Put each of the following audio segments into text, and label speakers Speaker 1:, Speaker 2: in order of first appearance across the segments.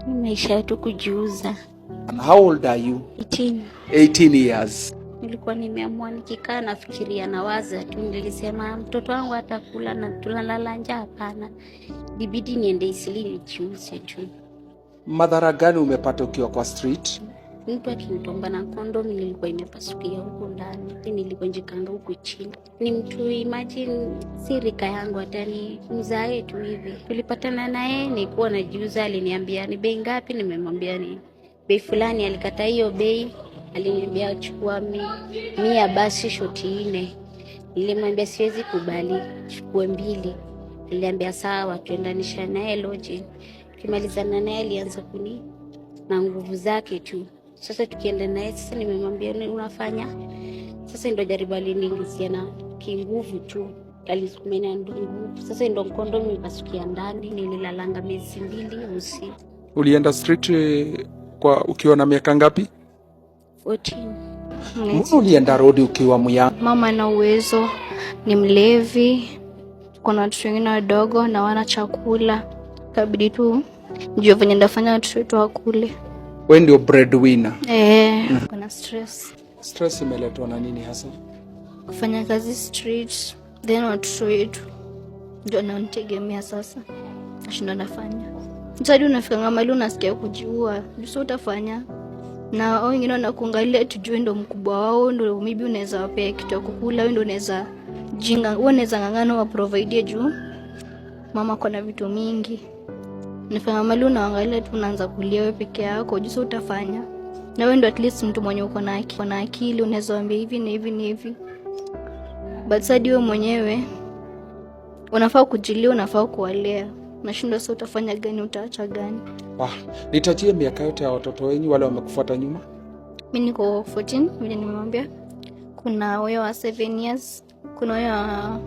Speaker 1: Maisha yetu kujiuza.
Speaker 2: And how old are you?
Speaker 1: 18.
Speaker 2: 18 years.
Speaker 1: Nilikuwa nimeamua nikikaa nafikiria na waza tu, nilisema mtoto wangu atakula na tulalala njaa hapana. Ibidi niende Eastleigh nijiuze tu.
Speaker 2: Madhara gani umepata ukiwa kwa street?
Speaker 1: Mtu akinitomba na kondomu nilikuwa imepasukia huko ndani. Nilikuwa njikanga huko chini. Ni mtu imagine sirika yangu atani mzae tu hivi. Tulipatana naye nilikuwa najiuza, aliniambia ni bei ngapi, nimemwambia ni bei fulani, alikataa hiyo bei. Aliniambia chukua 100 basi shoti 4. Nilimwambia siwezi kubali, chukue 2. Niliambia sawa, tuendanisha naye lodge. Tukimalizana naye alianza kuni na nguvu zake tu. Sasa tukienda naye sasa nimemwambia unafanya. Sasa ndio jaribu aliningizia na kinguvu tu. Aliskumena nguvu. Sasa ndio kondomu ikasukia ndani, nililalanga miezi 2 usiku.
Speaker 2: Ulienda street kwa ukiwa na miaka ngapi?
Speaker 1: 14.
Speaker 2: Mbona ulienda road ukiwa myanga?
Speaker 3: Mama na uwezo, ni mlevi, kuna watoto wengine wadogo na wana chakula. Kabidi tu ndio venye ndafanya watoto wetu wakule.
Speaker 2: Wewe ndio breadwinner.
Speaker 3: Kuna stress.
Speaker 2: Stress imeletwa na nini hasa?
Speaker 3: Kufanya kazi street, then watoto wetu ndio wananitegemea sasa. Nashinda nafanya. Mtadi unafika ngamali unasikia kujiua. Ndio utafanya. Na wengine wanakuangalia tujue ndo mkubwa wao, ndo maybe unaweza wapea kitu ya kukula, wewe ndo unaweza unaweza ngangana wa provide juu mama kuna vitu mingi. Nifanya mali unaangalia tu unaanza kulia wewe peke yako, juu utafanya. Na wewe ndo at least mtu mwenye uko na akili, unaweza waambia hivi na hivi na hivi. But sadi wewe mwenyewe unafaa kujilia, unafaa kuwalea. Nashinda sasa utafanya gani, utaacha gani?
Speaker 2: Nitajie miaka yote ya watoto wenyu wale wamekufuata nyuma.
Speaker 3: Mimi niko 14, vile nimemwambia. Kuna wewe wa 7 years, kuna wewe wa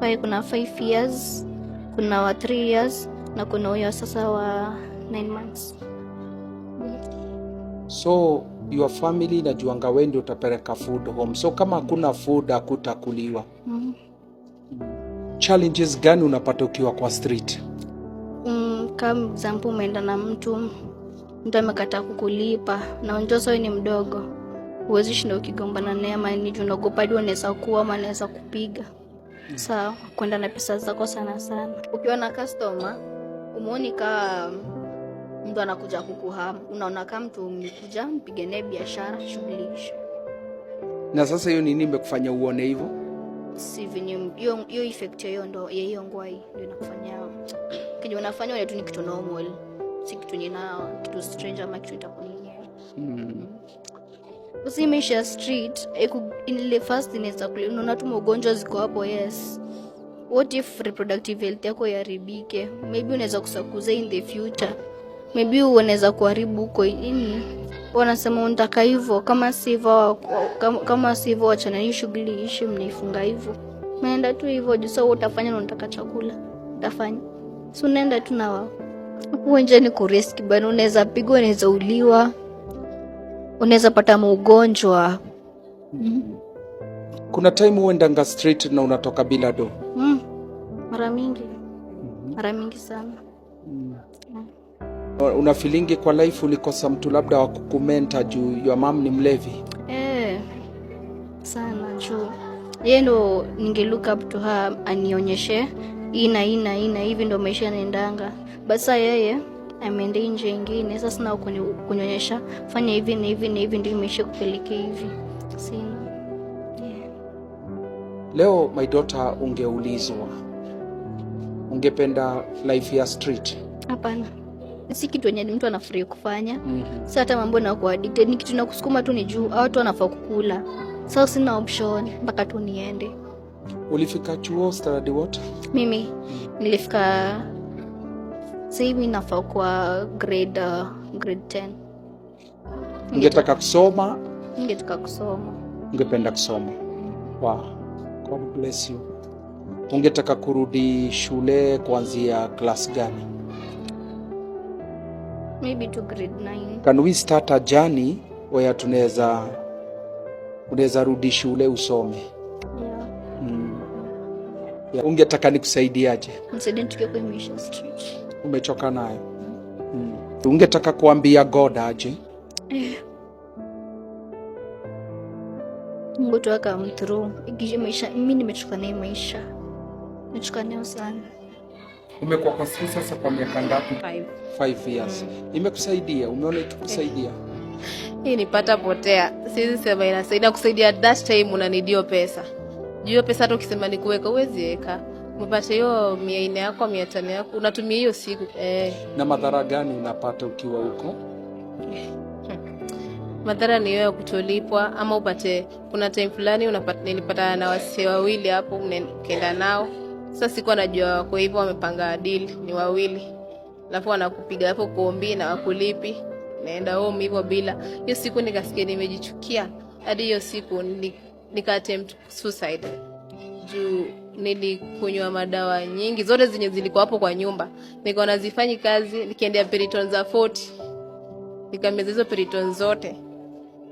Speaker 3: 5 years, kuna wa 3 years na kuna wewe sasa wa 9 months.
Speaker 2: So your family najuanga wewe ndio utapeleka food home. So kama hakuna food hakutakuliwa. Challenges gani unapata ukiwa kwa street?
Speaker 3: Kama example umeenda na mtu amekataa kukulipa na unajua wewe ni mdogo, huwezi shinda ukigombana naye, ama ni unaogopa hadi unaweza kuwa ama anaweza kupiga. Sawa, kwenda na pesa zako sana. Ukiwa na customer umuoni kama mtu anakuja kukuhama, unaona kama mtu umekuja mpige naye biashara, shughulisha.
Speaker 2: Na sasa hiyo nini imekufanya uone hivyo?
Speaker 3: Si venye hiyo effect hiyo ngwai ndio inakufanya kile unafanya wewe tu ni kitu normal, si kitu kitu strange ama kitu itakunia. Usimisha street in the first inaweza kule unaona tu ugonjwa ziko hapo. Yes, what if reproductive health yako yaribike? Maybe unaweza kusakuza in the future, maybe unaweza kuharibu huko ini. Wanasema unataka hivyo, kama sivyo achana hiyo shughuli ishi, mnifunga hivyo. Unaenda tu hivyo juu sasa utafanya na unataka chakula. Utafanya. So unaenda tu na wao. Uwanja ni kuriski bana, unaweza pigwa, unaweza uliwa. Unaweza pata maugonjwa.
Speaker 2: Kuna time uendanga street na unatoka bila do?
Speaker 3: Mara mingi. Mara mingi sana.
Speaker 2: Una feeling kwa life ulikosa mtu labda wa kukumenta juu your mom ni mlevi?
Speaker 3: Sana juu yeye ndo ninge look up to her, anionyeshe ina hivi ndo maisha yanaendanga. Basa yeye ameenda nje nyingine, sasa na kunionyesha fanya hivi na hivi na hivi ndio maisha kupeleke hivi. Sina.
Speaker 2: Leo my daughter, ungeulizwa ungependa life ya street?
Speaker 3: Hapana. Si kitu yenye mtu anafurahia kufanya. Sasa hata mambo na kuwa addicted ni kitu na kusukuma tu, ni juu watu wanafaa kukula. Sasa sina option mpaka tu niende.
Speaker 2: Ulifika chuo study what?
Speaker 3: Mimi nilifika mimi nafaa kwa grade 10.
Speaker 2: Ungetaka kusoma?
Speaker 3: Ningetaka kusoma.
Speaker 2: Ungependa kusoma? Wow. God bless you. Ungetaka kurudi shule kuanzia class gani?
Speaker 3: Maybe to grade 9.
Speaker 2: Can we start a journey where unaweza rudi shule usome? Yeah. Ungetaka nikusaidiaje?
Speaker 3: Nisaidie tukiwa kwa Mission Street.
Speaker 2: Umechoka nayo? Ungetaka kuambia God aje?
Speaker 3: Mungu tu come through. Maisha mimi nimechoka na maisha. Nimechoka nayo sana.
Speaker 2: Umekuwa kwa street sasa kwa miaka ngapi? 5 years. Imekusaidia? Umeona itukusaidia?
Speaker 4: Hii nipata potea. Siwezi sema inasaidia kusaidia that time unanidio pesa. Hiyo pesa hata ukisema nikuweka uwezi weka. Umepata hiyo 400 yako 500 yako unatumia hiyo siku.
Speaker 2: Na madhara gani unapata ukiwa huko?
Speaker 4: Madhara ni wewe kutolipwa ama upate kuna time fulani nilipata na wasee wawili hapo unaenda nao. Sasa sikuwa najua kwa hivyo wamepanga deal ni wawili. Alafu wanakupiga hapo kuombi na wakulipi. Naenda home hivyo bila. Hiyo siku nikasikia nimejichukia. Hadi hiyo siku nika attempt suicide. Juu nilikunywa madawa nyingi zote zenye zilikuwa hapo kwa nyumba. Nikaona zifanyi kazi, nikaendea Piriton za 40. Nikameza hizo Piriton zote.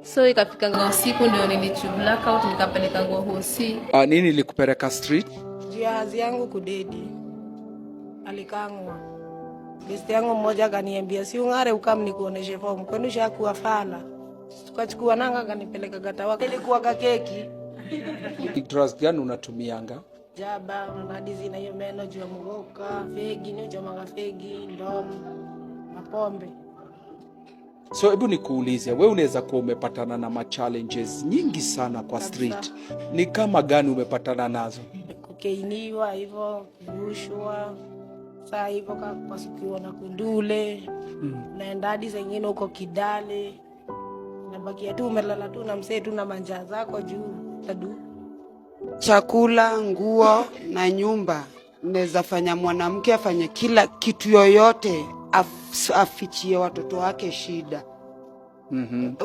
Speaker 4: So ikafika ngao siku ndio nilichu blackout nikapeleka ngao hosi.
Speaker 2: Nini ilikupeleka street?
Speaker 5: Jiazi yangu kudedi. Alikangwa. Besti yangu mmoja akaniambia si ungare ukam nikuoneshe form. Kwani ushakuwa fala. Tukachukua nanga kanipeleka Gatawa. Ilikuwa keki.
Speaker 2: Drugs gani unatumianga?
Speaker 5: Jaba, unadizi na hiyo meno juu ya mgoka, fegi, ni ujamaga fegi, ndomu, mapombe.
Speaker 2: So hebu nikuulize, wewe unaweza kuwa umepatana na challenges nyingi sana kwa street. Ni kama gani umepatana nazo?
Speaker 5: Kukeiniwa hivyo, kurushwa, saa hivyo kapasukiwa na kundule, naenda hadi zingine huko Kidale, nabakia tu umelala tu na msee tu na manjaa zako juu, tadu.
Speaker 6: Chakula, nguo na nyumba. Naweza fanya mwanamke afanye kila kitu yoyote afichie watoto wake shida.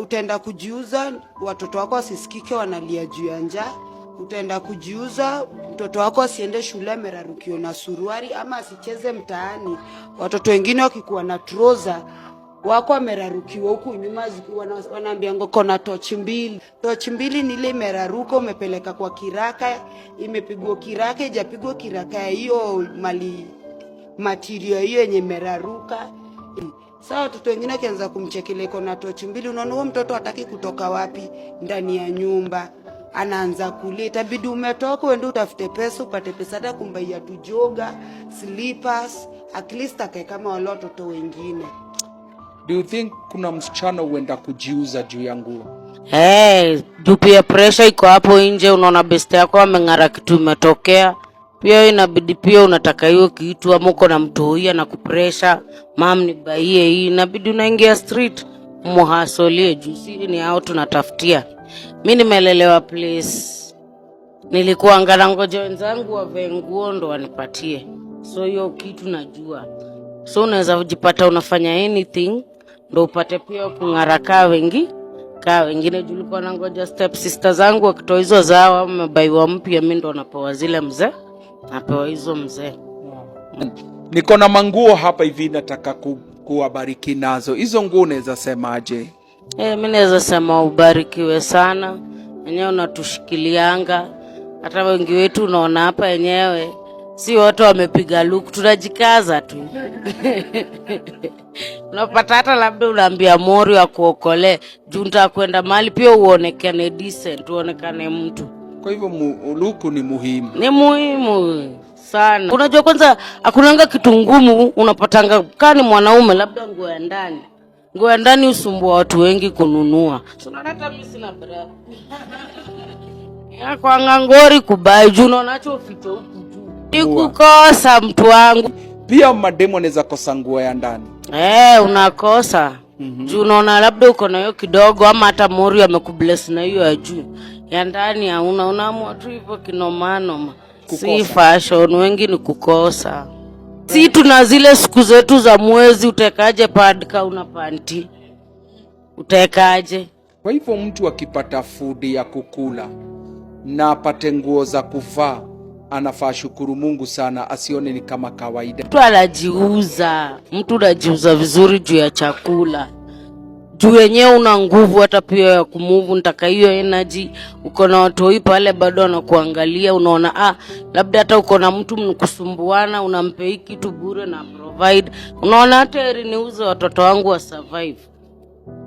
Speaker 6: Utaenda kujiuza, watoto wako wasisikike wanalia juu ya njaa. Utaenda kujiuza, mtoto wako asiende shule merarukio na suruari ama asicheze mtaani. Watoto wengine wakikuwa na trouser wako amerarukiwa huku nyuma wanaambia ngoko na tochi mbili. Tochi mbili ni ile meraruka umepeleka kwa kiraka, imepigwa kiraka, ijapigwa kiraka ya hiyo mali material hiyo yenye meraruka. Sawa, watoto wengine kianza kumchekelea na tochi mbili, unaona huyo mtoto hataki kutoka wapi ndani ya nyumba. Anaanza kulia, itabidi umetoka uende utafute pesa, upate pesa hata kumbaia tujoga, slippers, at least akae kama wale watoto wengine.
Speaker 2: Do you think kuna msichana uenda kujiuza juu ya nguo?
Speaker 7: Juu pia pressure iko hapo nje, unaona best yako ameng'ara kitu imetokea. Pia inabidi pia unataka hiyo kitu ama uko na mtu huyu na kupressure, mam ni baie hii, inabidi unaingia street muhasolie juu si ni hao tunatafutia. Mimi nimelelewa place. Nilikuwa ngala ngoja wenzangu wavae nguo ndo wanipatie. So hiyo kitu najua. So unaweza kujipata unafanya anything ndo upate pia kung'araka wengine julikuwa na ngoja step sister zangu wakitoa hizo zao wamebaiwa mpya, mimi ndo napewa zile mzee, napewa hizo mzee.
Speaker 2: Niko na manguo hapa hivi nataka kuwabariki nazo. Hizo nguo unaweza semaje?
Speaker 7: Mimi naweza sema ubarikiwe sana. Wenyewe unatushikilianga. Hata wengi wetu unaona hapa yenyewe si wote wamepiga look, tunajikaza tu. Unapata hata labda unaambia mori wa kuokole, juu nitakwenda mahali pia uonekane decent, uonekane mtu.
Speaker 2: Kwa hivyo look ni muhimu.
Speaker 7: Ni muhimu sana. Unajua kwanza hakunanga kitu ngumu unapatanga kani mwanaume labda nguo ya ndani. Nguo ya ndani usumbua watu wengi kununua. Unaona hata mimi sina bra. Ya kwa ngangori kubai juu unaonacho ufite huku juu. Nikukosa mtu wangu.
Speaker 2: Pia mademo anaweza kosa nguo ya ndani.
Speaker 7: Unakosa. Juu unaona labda uko na hiyo kidogo ama hata mori amekubless na hiyo ya juu. Ya ndani hauna, unaamua tu hivyo kinomano. Si fashion, wengi ni kukosa. Si tuna zile siku zetu za mwezi, utekaje padka una panty? Utekaje?
Speaker 2: Kwa hivyo mtu akipata food ya kukula na apate nguo za kuvaa, anafaa shukuru Mungu sana, asione ni kama kawaida.
Speaker 7: Mtu anajiuza vizuri juu ya chakula. juu wenyewe una nguvu hata pia ya kumuvu, nitaka hiyo energy. Uko na watoi pale bado wanakuangalia, unaona labda hata uko na mtu mkusumbuana, unampe hiki kitu bure na provide, unaona hata heri niuze watoto wangu wa survive.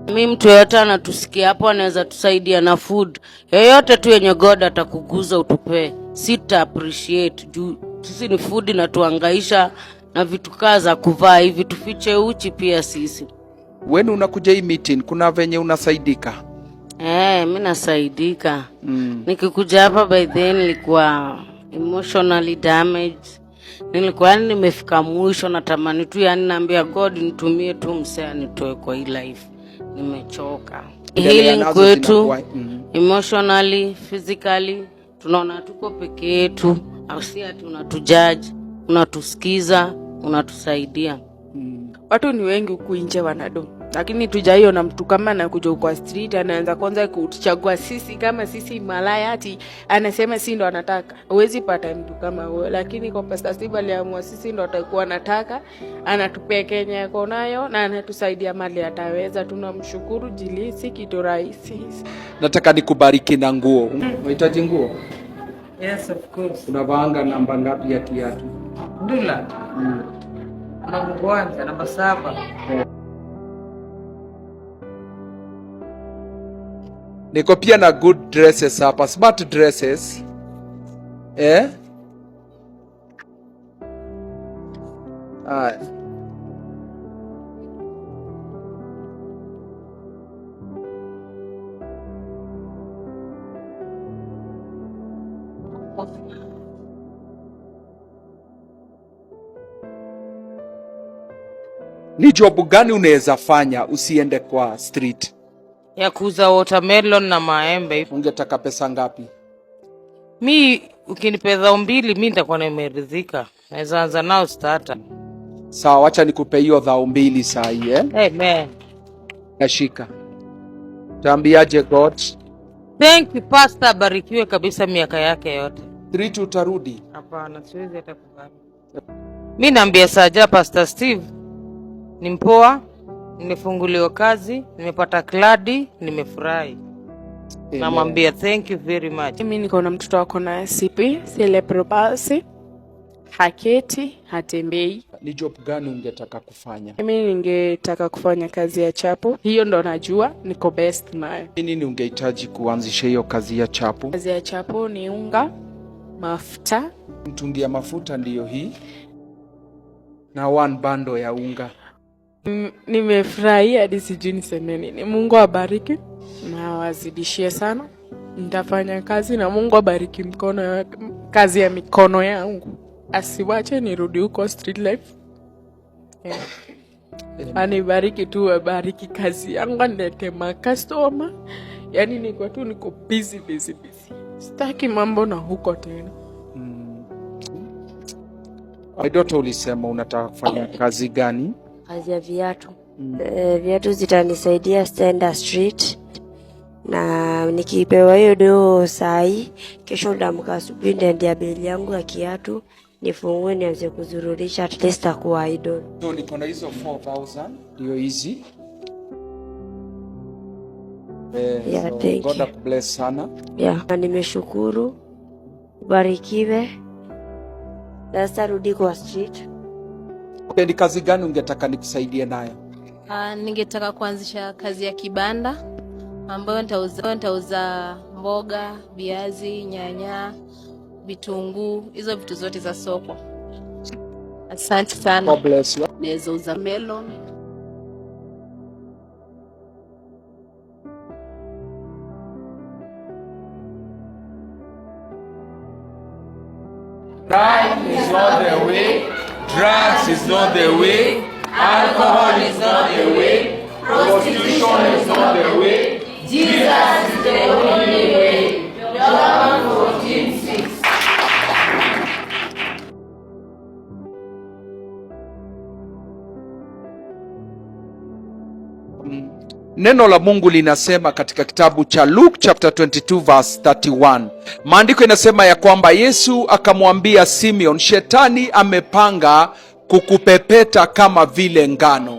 Speaker 7: Mimi mtu yote anatusikia hapo anaweza tusaidia na food yoyote tu yenye God atakuguza utupe, sita appreciate juu sisi ni food na tuangaisha na vitu kaza kuvaa hivi tufiche uchi pia sisi.
Speaker 2: When unakuja hii meeting kuna venye unasaidika?
Speaker 7: Mimi nasaidika. Nikikuja hapa by then nilikuwa emotionally damaged. Nilikuwa nimefika mwisho, natamani tu naambia God nitumie tu msea nitoe kwa hii life. Nimechoka. Healing kwetu emotionally, physically, tunaona tuko peke yetu, au si ati unatujudge, unatusikiza, unatusaidia.
Speaker 8: Watu ni wengi huku nje wanado, lakini tujaiona mtu kama anakuja kwa street anaanza kwanza kutuchagua sisi kama sisi malaya, ati anasema sisi ndo anataka. Huwezi pata mtu kama huyo, lakini kwa Pastor Steve aliamua sisi ndo atakuwa anataka, anatupea Kenya yako nayo na anatusaidia mali ataweza. Tunamshukuru jilisi kitu rahisi.
Speaker 2: Nataka nikubariki na nguo. Unahitaji nguo?
Speaker 9: Yes, of course.
Speaker 2: Unavaanga namba ngapi ya kiatu?
Speaker 9: Ndula. Namba 1, namba 7.
Speaker 2: Niko pia na good dresses hapa, smart dresses. Ni job gani unaweza fanya usiende kwa street?
Speaker 7: Ya kuuza watermelon na maembe.
Speaker 2: Ungetaka pesa ngapi?
Speaker 7: Mi ukinipea 2,000 mimi nitakuwa nimeridhika. Naweza anza nao starter.
Speaker 2: Sawa, acha nikupe hiyo 2,000 saa hii
Speaker 7: Amen.
Speaker 2: Nashika. Taambiaje God?
Speaker 7: Thank you Pastor, barikiwe kabisa miaka yake yote.
Speaker 2: Street utarudi?
Speaker 7: Hapana, siwezi hata kubali. Mimi naambia Saja Pastor Steve ni mpoa, nimefunguliwa kazi, nimepata kladi, nimefurahi. Namwambia thank you very much.
Speaker 8: Mimi niko na mtoto wako na CP, cerebral palsy. Haketi, hatembei.
Speaker 2: Ni job gani ungetaka kufanya?
Speaker 8: Mimi ningetaka kufanya kazi ya chapo. Hiyo ndo najua niko best nayo.
Speaker 2: Nini ungehitaji kuanzisha hiyo kazi ya chapo?
Speaker 8: Kazi ya chapo ni unga, mafuta.
Speaker 2: Mtungi ya mafuta ndiyo hii. Na 1 bando ya unga.
Speaker 8: Nimefurahia hadi sijui niseme nini. Mungu abariki na wazidishie sana. Nitafanya kazi na Mungu abariki kazi ya mikono yangu. Asiwache nirudi huko street life. Anibariki tu, abariki kazi yangu, nilete customer. Yaani niko busy. Sitaki mambo na huko tena.
Speaker 2: Aidoto, ulisema unataka kufanya kazi gani?
Speaker 10: Kazi ya viatu. Viatu zitanisaidia stand street, na nikipewa hiyo do sai, kesho ndamka asubuhi ndio beli yangu ya kiatu nifungue nianze kuzururisha, at least akuwa idol.
Speaker 2: So niko na hizo 4,000 ndio hizi. So God bless sana.
Speaker 10: Na nimeshukuru. Barikiwe. Sasa rudi kwa street.
Speaker 2: Okay, ni kazi gani ungetaka nikusaidie nayo?
Speaker 4: Ningetaka kuanzisha kazi ya kibanda ambayo nitauza mboga, viazi, nyanya, vitunguu, hizo vitu zote za soko. Asante sana.
Speaker 2: God bless you.
Speaker 1: Naweza uza melon.
Speaker 2: Crime is not the way, drugs is not the way, alcohol is not the way, prostitution is not the way, Jesus is the only way. John 14:6. Neno la Mungu linasema katika kitabu cha Luke chapter 22 verse 31. Maandiko inasema ya kwamba Yesu akamwambia Simeon, shetani amepanga kukupepeta kama vile ngano.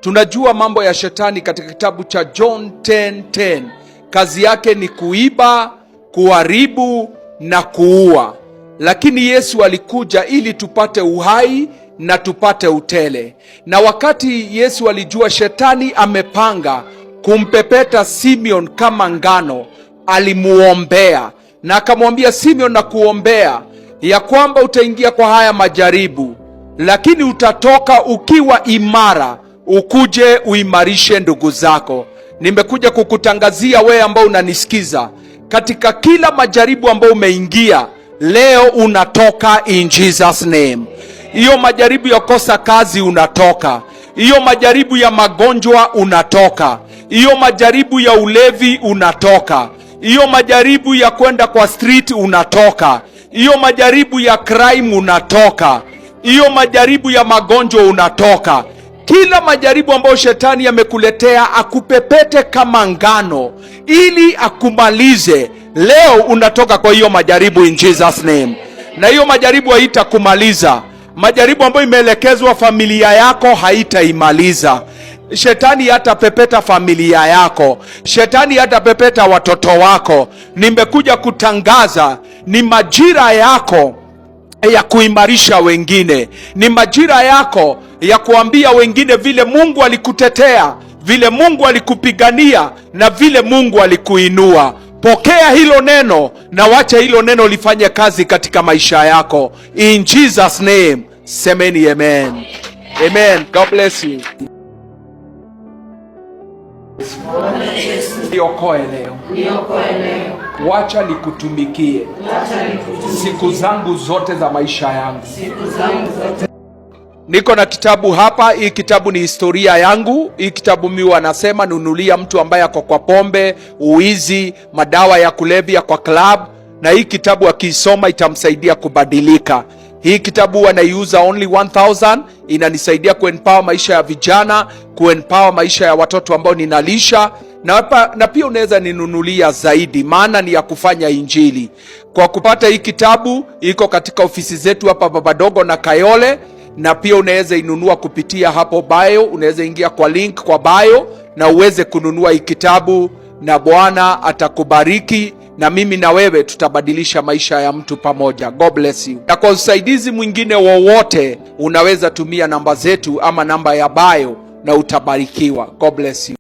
Speaker 2: Tunajua mambo ya shetani katika kitabu cha John 10:10. Kazi yake ni kuiba, kuharibu na kuua. Lakini Yesu alikuja ili tupate uhai na tupate utele. Na wakati Yesu alijua shetani amepanga kumpepeta Simeon kama ngano, alimuombea na akamwambia, Simeon, na kuombea ya kwamba utaingia kwa haya majaribu, lakini utatoka ukiwa imara, ukuje uimarishe ndugu zako. Nimekuja kukutangazia wewe ambao unanisikiza, katika kila majaribu ambao umeingia, leo unatoka in Jesus name. Hiyo majaribu ya kosa kazi unatoka. Hiyo majaribu ya magonjwa unatoka. Hiyo majaribu ya ulevi unatoka. Hiyo majaribu ya kwenda kwa street unatoka. Hiyo majaribu ya crime unatoka. Hiyo majaribu ya magonjwa unatoka. Kila majaribu ambayo shetani amekuletea akupepete kama ngano ili akumalize, leo unatoka kwa hiyo majaribu in Jesus name. Na hiyo majaribu haitakumaliza. Majaribu ambayo imeelekezwa familia yako haitaimaliza. Shetani hatapepeta familia yako. Shetani hatapepeta watoto wako. Nimekuja kutangaza ni majira yako ya kuimarisha wengine. Ni majira yako ya kuambia wengine vile Mungu alikutetea, vile Mungu alikupigania na vile Mungu alikuinua. Pokea hilo neno na wacha hilo neno lifanye kazi katika maisha yako. In Jesus name, semeni amen. Amen. God bless you. Niokoe leo. Wacha nikutumikie siku zangu zote za maisha yangu. Niko na kitabu hapa. Hii kitabu ni historia yangu. Hii kitabu mimi wanasema nunulia mtu ambaye ako kwa pombe, uizi, madawa ya kulevya, kwa club, na hii kitabu akisoma itamsaidia kubadilika. Hii kitabu wanaiuza only 1000. Inanisaidia kuempower maisha ya vijana, kuempower maisha ya watoto ambao ninalisha, na pia unaweza ninunulia zaidi, maana ni ya kufanya injili. Kwa kupata hii kitabu, iko katika ofisi zetu hapa Babadogo na Kayole, na pia unaweza inunua kupitia hapo bio. Unaweza ingia kwa link kwa bio na uweze kununua hii kitabu, na Bwana atakubariki, na mimi na wewe tutabadilisha maisha ya mtu pamoja. God bless you. Na kwa usaidizi mwingine wowote unaweza tumia namba zetu ama namba ya bio na utabarikiwa. God bless you.